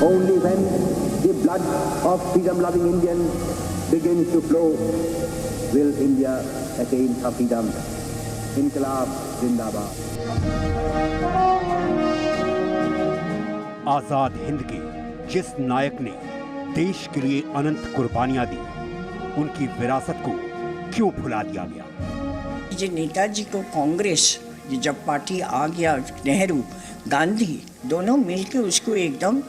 Only when the blood of freedom-loving Indians begins to flow will India attain her freedom. Inqilab Zindabad. Azad Hind के जिस नायक ने देश के लिए अनंत कुर्बानियां दी, उनकी विरासत को क्यों भुला दिया गया? जो नेताजी को कांग्रेस जब पार्टी आ गया, नेहरू गांधी दोनों मिलकर उसको एकदम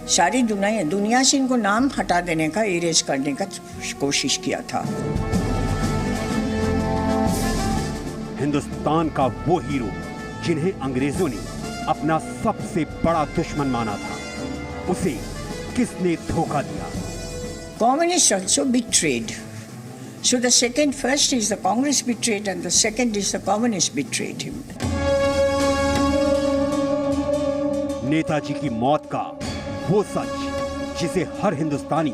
सारी दुनिया से इनको नाम हटा देने का, इरेज करने का कोशिश किया था। हिंदुस्तान का वो हीरो जिन्हें अंग्रेजों ने अपना सबसे बड़ा दुश्मन माना था, उसे किसने धोखा दिया? Communists also betrayed. So first is the Congress betrayed and the second is the communists betrayed him. Netaji की मौत का वो सच जिसे हर हिंदुस्तानी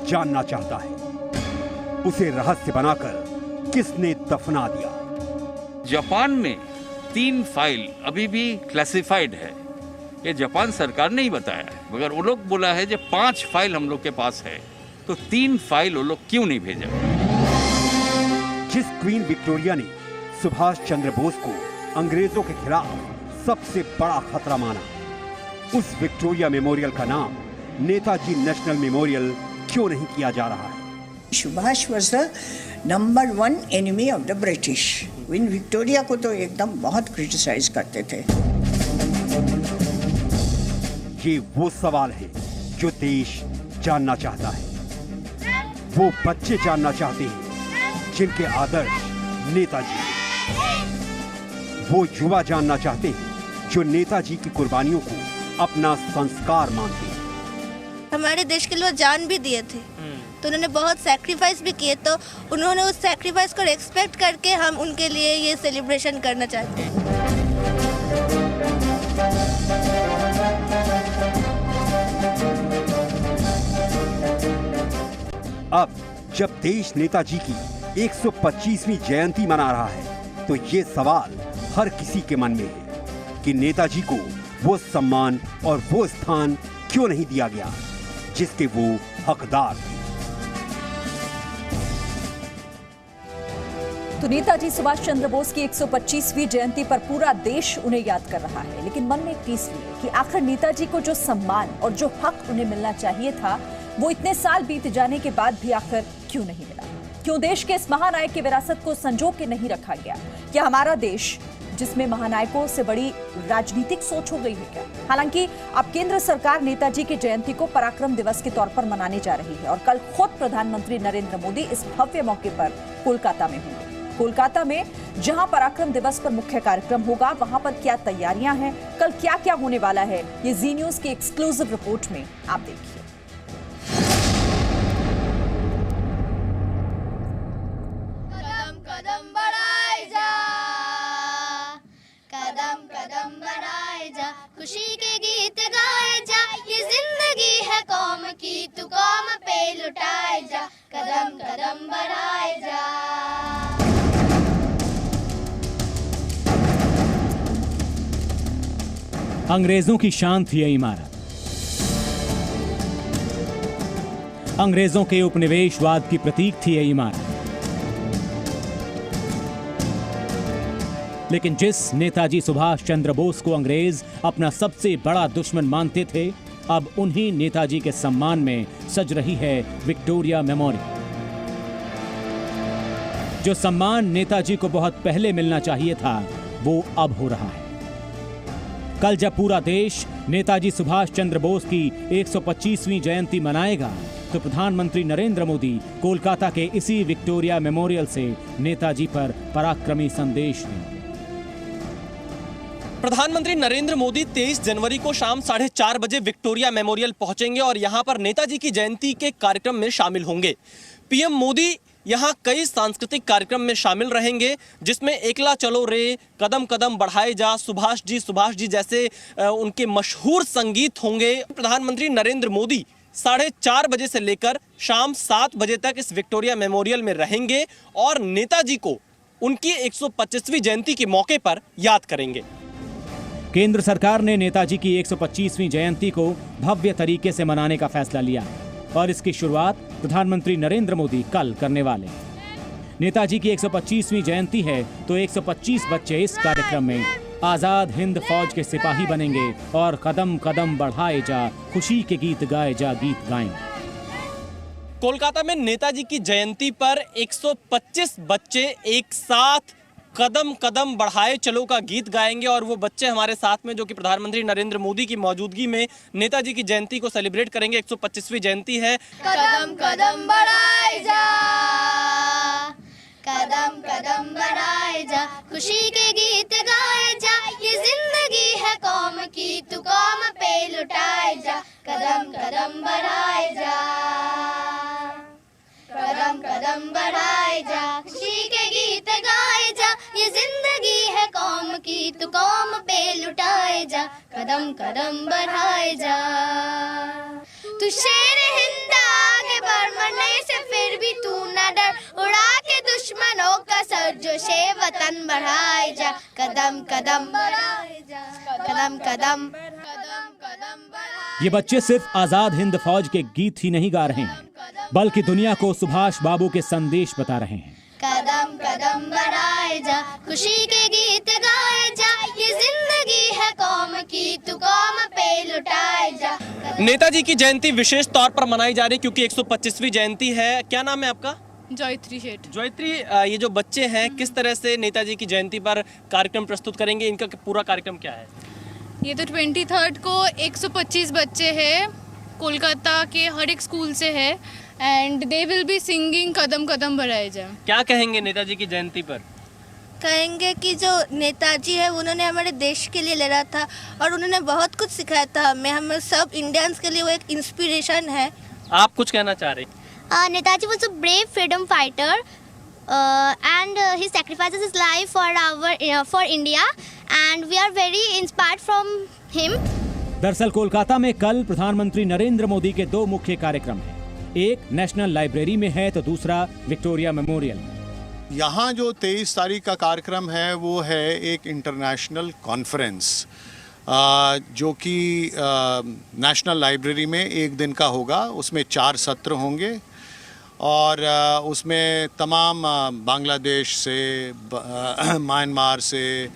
जानना चाहता है, उसे रहस्य बनाकर किसने दफना दिया? जापान में 3 फाइल अभी भी क्लासिफाइड है। ये जापान सरकार ने ही बताया है, मगर वो लोग बोला है जो 5 फाइल हम लोग के पास है, तो 3 फाइल वो लोग क्यों नहीं भेजा? जिस क्वीन विक्टोरिया ने सुभाष चंद्र बोस को अंग्रेजों के खिलाफ सबसे बड़ा खतरा माना, उस विक्टोरिया मेमोरियल का नाम नेताजी नेशनल मेमोरियल क्यों नहीं किया जा रहा है? Subhash was the number 1 enemy of the British. Queen Victoria को तो एकदम बहुत क्रिटिसाइज करते थे। ये वो सवाल है जो देश जानना चाहता है, वो बच्चे जानना चाहते हैं जिनके आदर्श नेताजी हैं, वो युवा जानना चाहते हैं जो नेताजी की कुर्बानियों को अपना संस्कार मानते हैं। हमारे देश के लिए जान भी दिए थे, तो उन्होंने बहुत सैक्रिफाइस भी किए, तो उन्होंने उस सैक्रिफाइस को रेस्पेक्ट करके हम उनके लिए ये सेलिब्रेशन करना चाहते हैं। अब जब देश नेताजी की 125वीं जयंती मना रहा है, तो ये सवाल हर किसी के मन में है कि नेताजी को वो सम्मान और वो स्थान क्यों नहीं दिया गया जिसके वो हकदार थे। तो नेताजी सुभाष चंद्र बोस की 125वीं जयंती पर पूरा देश उन्हें याद कर रहा है, लेकिन मन में एक टीस भी है कि आखिर नेताजी को जो सम्मान और जो हक उन्हें मिलना चाहिए था, वो इतने साल बीत जाने के बाद भी आखिर क्यों नहीं मिला? क्यों देश के इस महानायक की विरासत को संजो के नहीं रखा गया? क्या हमारा देश, जिसमें महानायकों से बड़ी राजनीतिक सोच हो गई है क्या? हालांकि अब केंद्र सरकार नेताजी की जयंती को पराक्रम दिवस के तौर पर मनाने जा रही है और कल खुद प्रधानमंत्री नरेंद्र मोदी इस भव्य मौके पर कोलकाता में होंगे। कोलकाता में जहां पराक्रम दिवस पर मुख्य कार्यक्रम होगा, वहां पर क्या तैयारियां हैं, कल क्या क्या होने वाला है, ये जी न्यूज की एक्सक्लूसिव रिपोर्ट में आप देखिए। कदम कदम बढ़ाए जा, कदम कदम बढ़ाए जा, खुशी के गीत गाए जा, ये जिंदगी है कौम की, तू कौम पे लुटाए जा, कदम कदम बढ़ाए जा। अंग्रेजों की शान थी यह इमारत, अंग्रेजों के उपनिवेशवाद की प्रतीक थी यह इमारत। लेकिन जिस नेताजी सुभाष चंद्र बोस को अंग्रेज अपना सबसे बड़ा दुश्मन मानते थे, अब उन्हीं नेताजी के सम्मान में सज रही है विक्टोरिया मेमोरियल। जो सम्मान नेताजी को बहुत पहले मिलना चाहिए था, वो अब हो रहा है। कल जब पूरा देश नेताजी सुभाष चंद्र बोस की 125वीं जयंती मनाएगा, तो प्रधानमंत्री नरेंद्र मोदी कोलकाता के इसी विक्टोरिया मेमोरियल से नेताजी पर पराक्रमी संदेश देंगे। प्रधानमंत्री नरेंद्र मोदी 23 जनवरी को शाम 4:30 बजे विक्टोरिया मेमोरियल पहुंचेंगे और यहां पर नेताजी की जयंती के कार्यक्रम में शामिल होंगे। पीएम मोदी यहां कई सांस्कृतिक कार्यक्रम में शामिल रहेंगे, जिसमें एकला चलो रे, कदम कदम बढ़ाए जा, सुभाष जी जैसे उनके मशहूर संगीत होंगे। प्रधानमंत्री नरेंद्र मोदी 4:30 बजे से लेकर शाम 7 बजे तक इस विक्टोरिया मेमोरियल में रहेंगे और नेताजी को उनकी 125वीं जयंती के मौके पर याद करेंगे। केंद्र सरकार ने नेताजी की 125वीं जयंती को भव्य तरीके से मनाने का फैसला लिया है और इसकी शुरुआत प्रधानमंत्री नरेंद्र मोदी कल करने वाले हैं। नेताजी की 125वीं जयंती है तो 125 बच्चे इस कार्यक्रम में आजाद हिंद फौज के सिपाही बनेंगे और कदम कदम बढ़ाए जा, खुशी के गीत गाए जा गीत गाएंगे। कोलकाता में नेताजी की जयंती पर 125 बच्चे एक साथ कदम कदम बढ़ाए चलो का गीत गाएंगे और वो बच्चे हमारे साथ में जो कि प्रधानमंत्री नरेंद्र मोदी की मौजूदगी में नेताजी की जयंती को सेलिब्रेट करेंगे। 125वीं जयंती है। कदम कदम बढ़ाए जा, कदम कदम बढ़ाए जा, खुशी के गीत गाए जा, ये जिंदगी है कौम की, तू कौम पे लुटाए जा, कदम कदम बढ़ाए जा, कदम कदम बढ़ाए जा, खुशी के गीत गाए जा, ये जिंदगी है कौम की, तू कौम पे लुटाए जा, कदम कदम बढ़ाए जा। तू शेर हिंद आगे बढ़, मरने से फिर भी तू न डर, उड़ा के दुश्मनों का सर, जोशे वतन बढ़ाए जा, कदम कदम बढ़ाए जा, कदम कदम कदम कदम बढ़ाए। ये बच्चे सिर्फ आजाद हिंद फौज के गीत ही नहीं गा रहे हैं बल्कि दुनिया को सुभाष बाबू के संदेश बता रहे हैं। कदम कदम बढ़ाए जा, खुशी के गीत गाए जा, ये जिंदगी है कौम की, तू कौम पे लुटाए जा। नेताजी की जयंती विशेष तौर पर मनाई जा रही क्योंकि 125वीं जयंती है। क्या नाम है आपका? जॉयत्री शेठ। जॉयत्री, ये जो बच्चे हैं किस तरह से नेताजी की जयंती पर कार्यक्रम प्रस्तुत करेंगे, इनका पूरा कार्यक्रम क्या है? ये तो 23 को 125 बच्चे हैं, कोलकाता के हर एक स्कूल से है and they will be singing कदम कदम बढ़ाए जा। क्या कहेंगे नेताजी की जयंती पर? कहेंगे कि जो नेताजी है उन्होंने हमारे देश के लिए लड़ा था और उन्होंने बहुत कुछ सिखाया था हमें, हम सब इंडियंस के लिए वो एक इंस्पिरेशन है। आप कुछ कहना चाह रहे हैं? Netaji was a brave freedom fighter and he sacrifices his life for India and we are very inspired from him. दरअसल कोलकाता में कल प्रधानमंत्री नरेंद्र मोदी के दो मुख्य कार्यक्रम हैं। एक नेशनल लाइब्रेरी में है तो दूसरा विक्टोरिया मेमोरियल में। यहाँ जो 23 तारीख का कार्यक्रम है वो है एक इंटरनेशनल कॉन्फ्रेंस जो कि नेशनल लाइब्रेरी में एक दिन का होगा। उसमें 4 सत्र होंगे और उसमें तमाम बांग्लादेश से, म्यांमार से,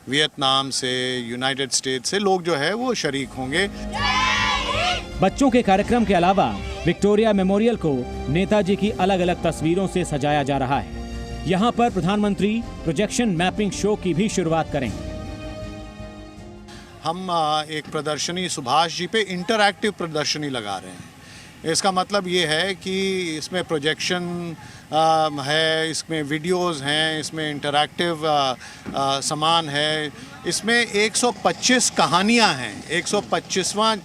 वियतनाम से, यूनाइटेड स्टेट्स से लोग जो है वो शरीक होंगे। बच्चों के कार्यक्रम के अलावा विक्टोरिया मेमोरियल को नेताजी की अलग अलग तस्वीरों से सजाया जा रहा है। यहाँ पर प्रधानमंत्री प्रोजेक्शन मैपिंग शो की भी शुरुआत करेंगे। हम एक प्रदर्शनी सुभाष जी पे इंटरैक्टिव प्रदर्शनी लगा रहे हैं। इसका मतलब ये है कि इसमें प्रोजेक्शन है, इसमें वीडियोस हैं, इसमें इंटरैक्टिव सामान है। इसमें 125 कहानियाँ हैं। 125वां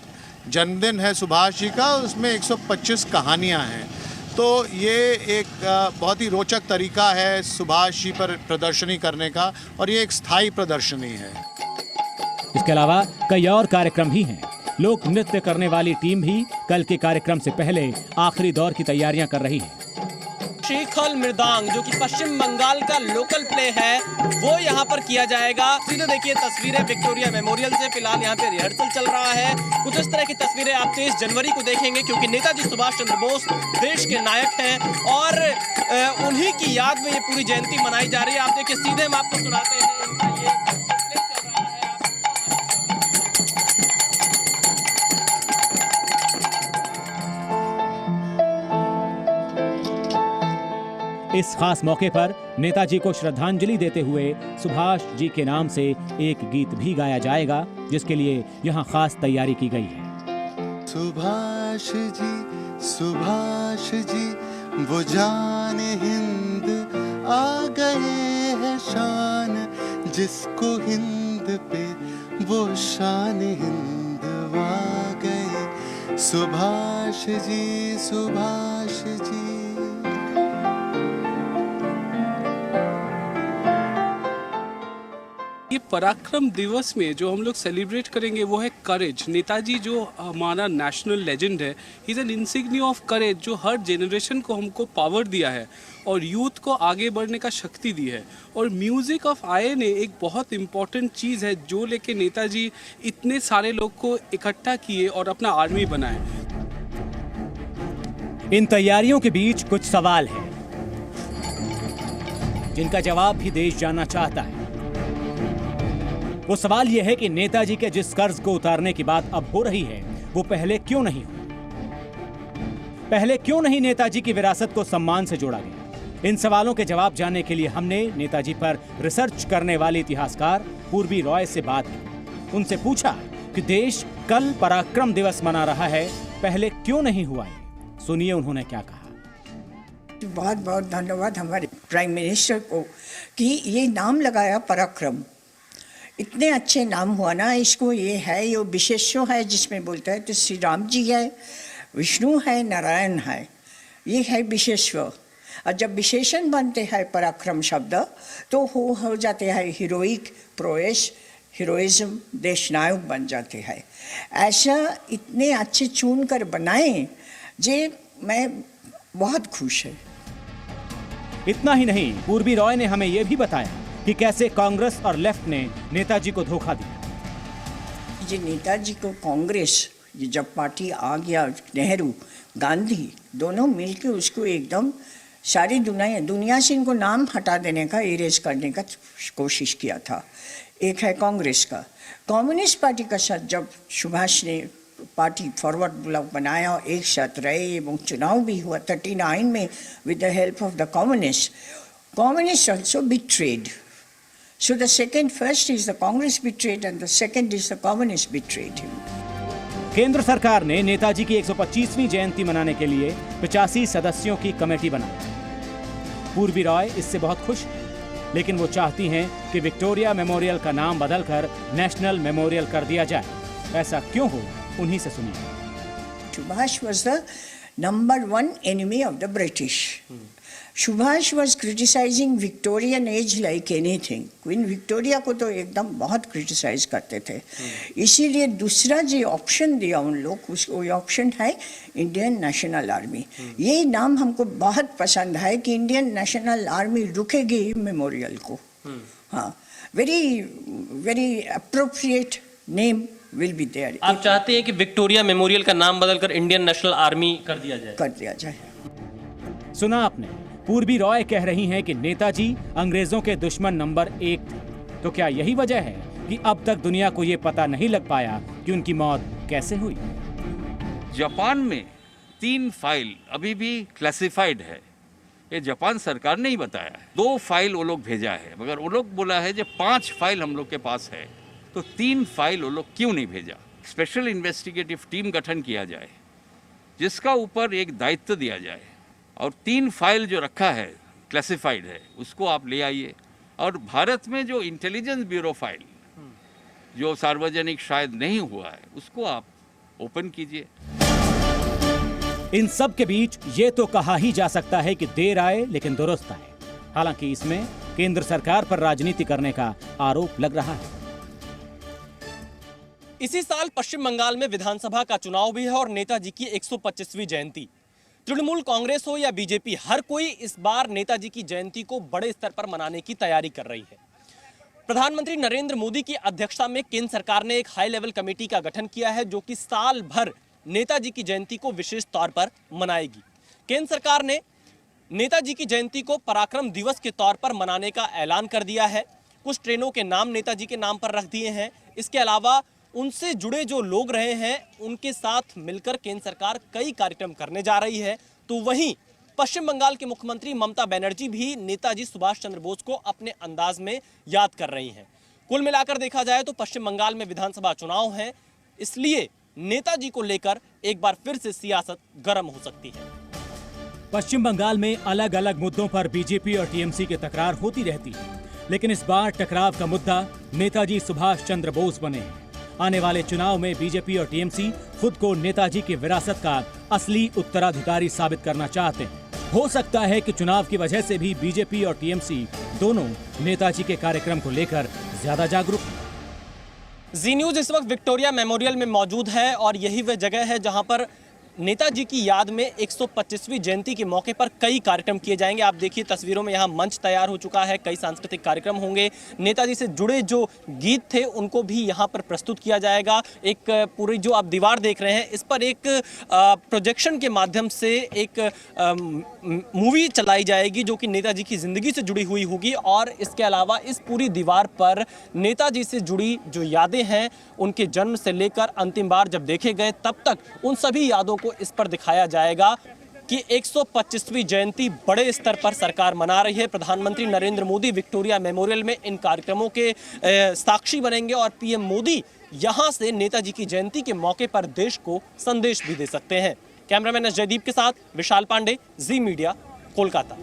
जन्मदिन है सुभाष जी का, उसमें 125 कहानियाँ हैं। तो ये एक बहुत ही रोचक तरीका है सुभाष जी पर प्रदर्शनी करने का और ये एक स्थायी प्रदर्शनी है। इसके अलावा कई और कार्यक्रम भी हैं। लोक नृत्य करने वाली टीम भी कल के कार्यक्रम से पहले आखिरी दौर की तैयारियां कर रही है। श्रीखल मृदांग जो कि पश्चिम बंगाल का लोकल प्ले है वो यहाँ पर किया जाएगा। सीधे देखिए तस्वीरें विक्टोरिया मेमोरियल से। फिलहाल यहाँ पे रिहर्सल चल रहा है। कुछ इस तरह की तस्वीरें आप 23 जनवरी को देखेंगे क्योंकि नेताजी सुभाष चंद्र बोस देश के नायक हैं और उन्हीं की याद में ये पूरी जयंती मनाई जा रही है। आप देखिए सीधे हम आपको सुनाते हैं। इस खास मौके पर नेताजी को श्रद्धांजलि देते हुए सुभाष जी के नाम से एक गीत भी गाया जाएगा जिसके लिए यहाँ खास तैयारी की गई है। सुभाष जी वो जान हिंद आ गए हैं शान, जिसको हिंद पे वो शान हिंद आ गए। सुभाष जी ये पराक्रम दिवस में जो हम लोग सेलिब्रेट करेंगे वो है करेज। नेताजी जो हमारा नेशनल लेजेंड है, he is an insignia of courage, जो हर जनरेशन को हमको पावर दिया है और यूथ को आगे बढ़ने का शक्ति दी है। और म्यूज़िक ऑफ आयन एक बहुत इम्पॉर्टेंट चीज़ है जो लेके नेताजी इतने सारे लोग को इकट्ठा किए और अपना आर्मी बनाए। इन तैयारियों के बीच कुछ सवाल हैं जिनका जवाब भी देश जानना चाहता है। वो सवाल यह है कि नेताजी के जिस कर्ज को उतारने की बात अब हो रही है वो पहले क्यों नहीं हुई? पहले क्यों नहीं नेताजी की विरासत को सम्मान से जोड़ा गया? इन सवालों के जवाब जानने के लिए हमने नेताजी पर रिसर्च करने वाले इतिहासकार पूर्वी रॉय से बात की। उनसे पूछा कि देश कल पराक्रम दिवस मना रहा है, पहले क्यों नहीं हुआ? सुनिए उन्होंने क्या कहा। बहुत बहुत धन्यवाद हमारे प्राइम मिनिस्टर को कि ये नाम लगाया पराक्रम। इतने अच्छे नाम हुआ ना, इसको ये है, ये विशेषण है जिसमें बोलता है तो श्री राम जी है, विष्णु है, नारायण है, ये है विशेषण। और जब विशेषण बनते हैं पराक्रम शब्द तो हो जाते हैं हीरोइक, प्रोएस, हीरोइज्म, देशनायक बन जाते हैं। ऐसा इतने अच्छे चुन कर बनाए जे मैं बहुत खुश है। इतना ही नहीं, पूर्वी रॉय ने हमें यह भी बताया कि कैसे कांग्रेस और लेफ्ट ने नेताजी को धोखा दिया। ये नेताजी को कांग्रेस, ये जब पार्टी आ गया, नेहरू, गांधी दोनों मिलके उसको एकदम सारी दुनिया से इनको नाम हटा देने का, इरेज करने का कोशिश किया था। एक है कांग्रेस का। कम्युनिस्ट पार्टी का साथ जब सुभाष ने पार्टी फॉरवर्ड ब्लॉक बनाया, एक साथ रहे एवं चुनाव भी हुआ 39 में with the help of the communist also betrayed. So the second, first is the Congress betrayed and the second is the communist betrayed him. केंद्र सरकार ने नेताजी की 125वीं जयंती मनाने के लिए 85 सदस्यों की कमेटी बनाई। पूर्वी रॉय इससे बहुत खुश है, लेकिन वो चाहती हैं कि विक्टोरिया मेमोरियल का नाम बदलकर नेशनल मेमोरियल कर दिया जाए। ऐसा क्यों हो, उन्हीं से सुनिए। Subhash was the number one enemy of the British. Subhash was criticizing Victorian age like anything. Queen Victoria को तो एकदम बहुत क्रिटिसाइज करते थे। इसीलिए दूसरा जो ऑप्शन दिया उन लोग, उसको ऑप्शन है इंडियन नेशनल आर्मी। ये नाम हमको बहुत पसंद है कि इंडियन नेशनल आर्मी रुकेगी मेमोरियल को। हाँ, very very appropriate name will be there. आप चाहते हैं कि विक्टोरिया मेमोरियल का नाम बदलकर इंडियन नेशनल आर्मी कर दिया जाए? सुना आपने, पूर्वी रॉय कह रही हैं कि नेताजी अंग्रेजों के दुश्मन नंबर 1 थे। तो क्या यही वजह है कि अब तक दुनिया को यह पता नहीं लग पाया कि उनकी मौत कैसे हुई? जापान में 3 फाइल अभी भी क्लासिफाइड है। ये जापान सरकार ने ही बताया है। 2 फाइल वो लोग भेजा है, मगर वो लोग बोला है जो 5 फाइल हम लोग के पास है, तो 3 फाइल वो लोग क्यों नहीं भेजा? स्पेशल इन्वेस्टिगेटिव टीम गठन किया जाए जिसका ऊपर एक दायित्व दिया जाए, और 3 फाइल जो रखा है क्लासिफाइड है उसको आप ले आइए। और भारत में जो इंटेलिजेंस ब्यूरो फाइल जो सार्वजनिक शायद नहीं हुआ है उसको आप ओपन कीजिए। इन सब के बीच ये तो कहा ही जा सकता है कि देर आए लेकिन दुरुस्त आए। हालांकि इसमें केंद्र सरकार पर राजनीति करने का आरोप लग रहा है। इसी साल पश्चिम बंगाल में विधानसभा का चुनाव भी है और नेताजी की 125वीं जयंती। तृणमूल कांग्रेस हो या बीजेपी, हर कोई इस बार नेताजी की जयंती को बड़े स्तर पर मनाने की तैयारी कर रही है। प्रधानमंत्री नरेंद्र मोदी की अध्यक्षता में केंद्र सरकार ने एक हाई लेवल कमेटी का गठन किया है जो कि साल भर नेताजी की जयंती को विशेष तौर पर मनाएगी। केंद्र सरकार ने नेताजी की जयंती को पराक्रम दिवस के तौर पर मनाने का ऐलान कर दिया है। कुछ ट्रेनों के नाम नेताजी के नाम पर रख दिए हैं। इसके अलावा उनसे जुड़े जो लोग रहे हैं उनके साथ मिलकर केंद्र सरकार कई कार्यक्रम करने जा रही है। तो वहीं पश्चिम बंगाल के मुख्यमंत्री ममता बनर्जी भी नेताजी सुभाष चंद्र बोस को अपने अंदाज में याद कर रही हैं। कुल मिलाकर देखा जाए तो पश्चिम बंगाल में विधानसभा चुनाव है, इसलिए नेताजी को लेकर एक बार फिर से सियासत गर्म हो सकती है। पश्चिम बंगाल में अलग अलग मुद्दों पर बीजेपी और टीएमसी की तकरार होती रहती है, लेकिन इस बार टकराव का मुद्दा नेताजी सुभाष चंद्र बोस बने हैं। आने वाले चुनाव में बीजेपी और टीएमसी खुद को नेताजी की विरासत का असली उत्तराधिकारी साबित करना चाहते हैं। हो सकता है कि चुनाव की वजह से भी बीजेपी और टीएमसी दोनों नेताजी के कार्यक्रम को लेकर ज्यादा जागरूक। जी न्यूज इस वक्त विक्टोरिया मेमोरियल में मौजूद है और यही वह जगह है जहां पर नेताजी की याद में 125वीं जयंती के मौके पर कई कार्यक्रम किए जाएंगे। आप देखिए तस्वीरों में यहाँ मंच तैयार हो चुका है, कई सांस्कृतिक कार्यक्रम होंगे। नेताजी से जुड़े जो गीत थे उनको भी यहाँ पर प्रस्तुत किया जाएगा। एक पूरी जो आप दीवार देख रहे हैं इस पर एक प्रोजेक्शन के माध्यम से एक मूवी चलाई जाएगी जो कि नेताजी की जिंदगी से जुड़ी हुई होगी और इसके अलावा इस पूरी दीवार पर नेताजी से जुड़ी जो यादें हैं उनके जन्म से लेकर अंतिम बार जब देखे गए तब तक उन सभी यादों को इस पर दिखाया जाएगा कि 125वीं जयंती बड़े स्तर पर सरकार मना रही है। प्रधानमंत्री नरेंद्र मोदी विक्टोरिया मेमोरियल में इन कार्यक्रमों के साक्षी बनेंगे और पीएम मोदी यहां से नेताजी की जयंती के मौके पर देश को संदेश भी दे सकते हैं। कैमरामैन जयदीप के साथ विशाल पांडे, जी मीडिया, कोलकाता।